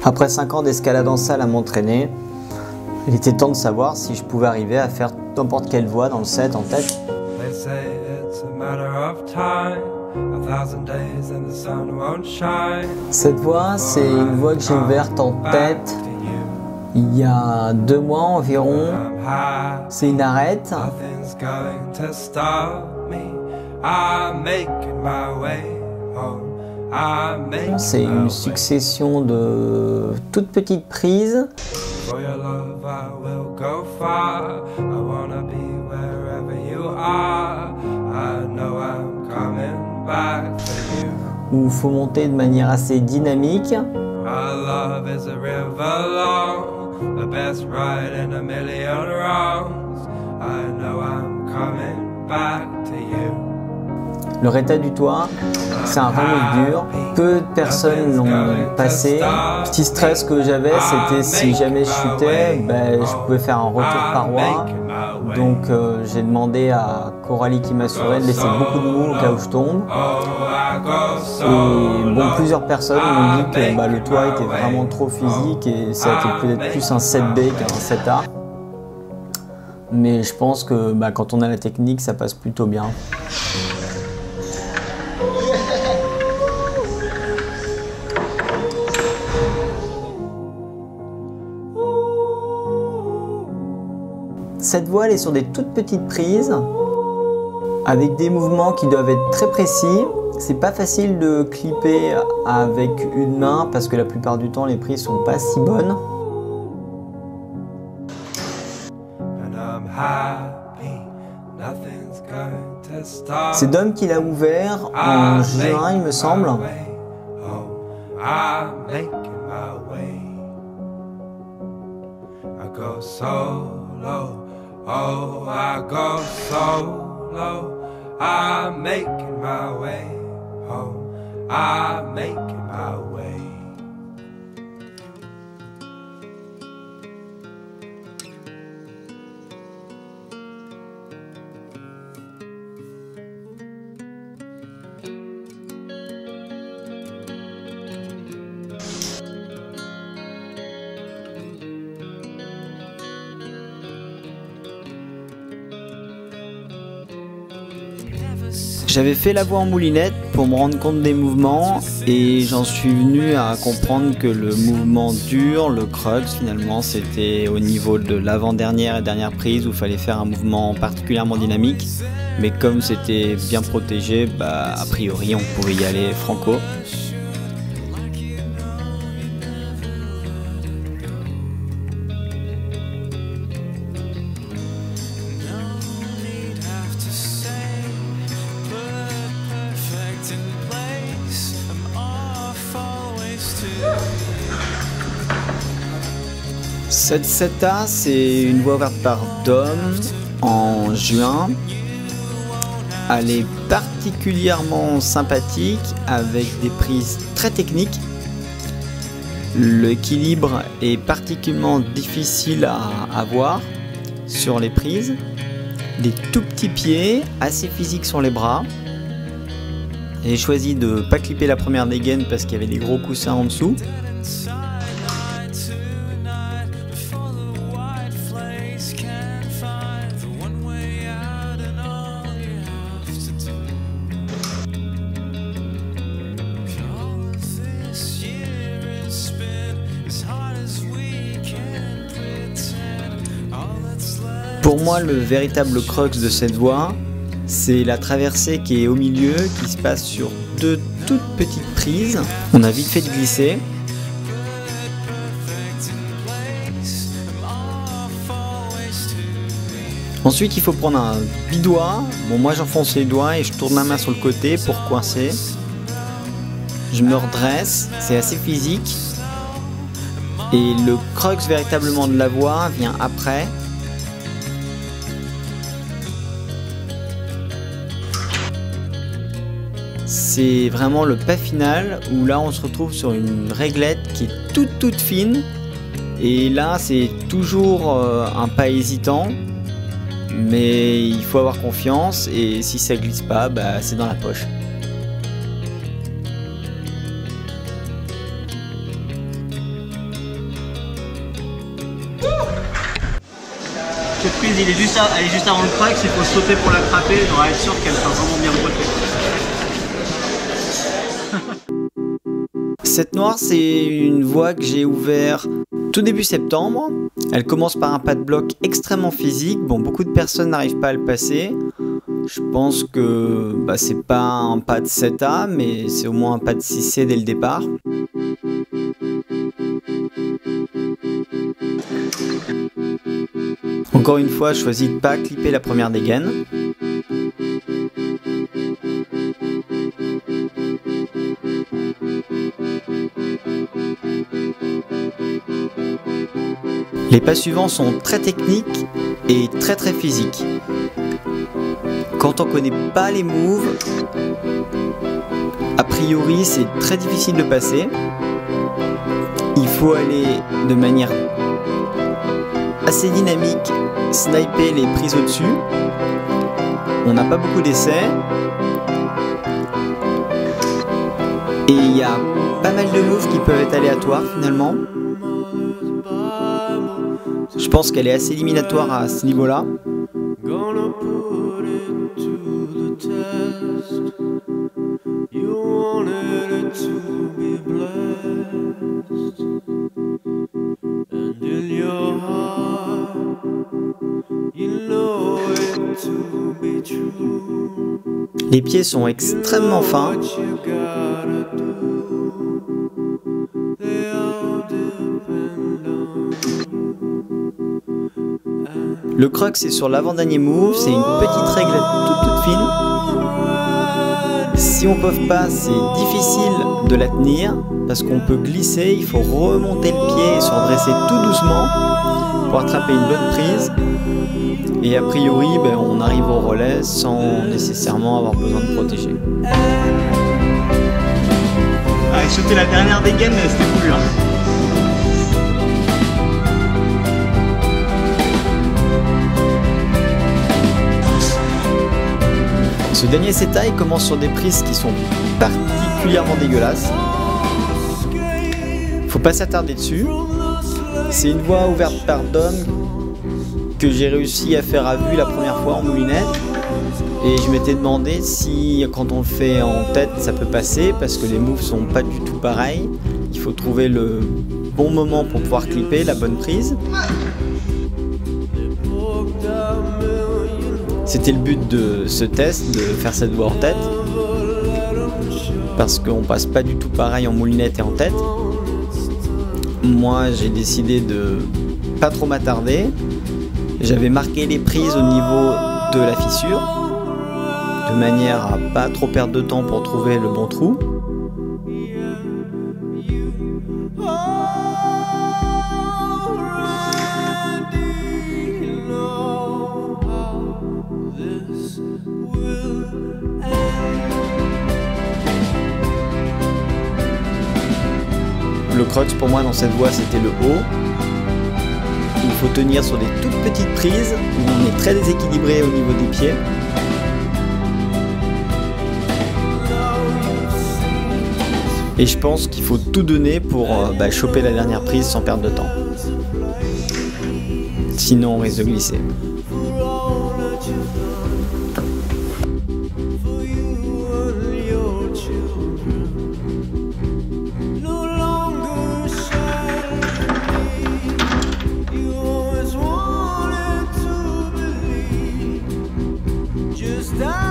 Après 5 ans d'escalade en salle à m'entraîner, il était temps de savoir si je pouvais arriver à faire n'importe quelle voix dans le set en tête. Cette voix, c'est une voix que j'ai ouverte en tête il y a 2 mois environ. C'est une arête. C'est une succession de toutes petites prises. Où il faut monter de manière assez dynamique. Le rétat du toit, c'est un remove dur. Peu de personnes l'ont passé. Petit stress que j'avais, c'était si jamais je chutais, je pouvais faire un retour paroi. Donc j'ai demandé à Coralie qui m'assurait de laisser beaucoup de mou au cas où je tombe. Et bon, plusieurs personnes m'ont dit que le toit était vraiment trop physique et ça a été peut-être plus un 7B qu'un 7A. Mais je pense que quand on a la technique, ça passe plutôt bien. Cette voix, elle est sur des toutes petites prises, avec des mouvements qui doivent être très précis. C'est pas facile de clipper avec une main parce que la plupart du temps les prises sont pas si bonnes. C'est Dom qui l'a ouvert en juin, il me semble. Oh, I go solo, I'm making my way home, I'm making my way. J'avais fait la voix en moulinette pour me rendre compte des mouvements et j'en suis venu à comprendre que le mouvement dur, le crux finalement, c'était au niveau de l'avant-dernière et dernière prise où il fallait faire un mouvement particulièrement dynamique. Mais comme c'était bien protégé, a priori on pouvait y aller franco. Cette 7A, c'est une voix ouverte par Dom en juin. Elle est particulièrement sympathique avec des prises très techniques. L'équilibre est particulièrement difficile à avoir sur les prises. Des tout petits pieds, assez physiques sur les bras. J'ai choisi de ne pas clipper la première dégaine parce qu'il y avait des gros coussins en dessous. Pour moi, le véritable crux de cette voix, c'est la traversée qui est au milieu, qui se passe sur 2 toutes petites prises. On a vite fait de glisser. Ensuite, il faut prendre un bidoigt. Bon, moi j'enfonce les doigts et je tourne ma main sur le côté pour coincer. Je me redresse, c'est assez physique. Et le crux véritablement de la voix vient après. C'est vraiment le pas final où là on se retrouve sur une réglette qui est toute fine et là c'est toujours un pas hésitant mais il faut avoir confiance et si ça glisse pas, c'est dans la poche. cette prise elle est juste avant le crux, il faut sauter pour l'attraper, il faudra être sûr qu'elle soit vraiment bien brottée. Cette noire, c'est une voie que j'ai ouverte tout début septembre. Elle commence par un pas de bloc extrêmement physique. Bon, beaucoup de personnes n'arrivent pas à le passer. Je pense que c'est pas un pas de 7A, mais c'est au moins un pas de 6C dès le départ. Encore une fois, je choisis de ne pas clipper la première dégaine. Les pas suivants sont très techniques et très physiques. Quand on connaît pas les moves, a priori c'est très difficile de passer. Il faut aller de manière assez dynamique, sniper les prises au-dessus. On n'a pas beaucoup d'essais. Et il y a pas mal de moves qui peuvent être aléatoires finalement. Je pense qu'elle est assez éliminatoire à ce niveau-là. Les pieds sont extrêmement fins. Le crux est sur l'avant-dernier move, c'est une petite règle toute fine. Si on poffe pas, c'est difficile de la tenir parce qu'on peut glisser, il faut remonter le pied et se redresser tout doucement pour attraper une bonne prise. Et a priori, on arrive au relais sans nécessairement avoir besoin de protéger. Ah, sauter la dernière dégaine, c'était cool. Ce dernier setai commence sur des prises qui sont particulièrement dégueulasses. Faut pas s'attarder dessus. C'est une voie ouverte par Dom que j'ai réussi à faire à vue la première fois en moulinette. Et je m'étais demandé si quand on le fait en tête ça peut passer parce que les moves sont pas du tout pareils. Il faut trouver le bon moment pour pouvoir clipper, la bonne prise. C'était le but de ce test, de faire cette voie en tête, parce qu'on passe pas du tout pareil en moulinette et en tête. Moi j'ai décidé de pas trop m'attarder, j'avais marqué les prises au niveau de la fissure, de manière à pas trop perdre de temps pour trouver le bon trou. Le crux pour moi dans cette voie c'était le haut. Il faut tenir sur des toutes petites prises où on est très déséquilibré au niveau des pieds. Et je pense qu'il faut tout donner pour choper la dernière prise sans perdre de temps. Sinon on risque de glisser. Stop.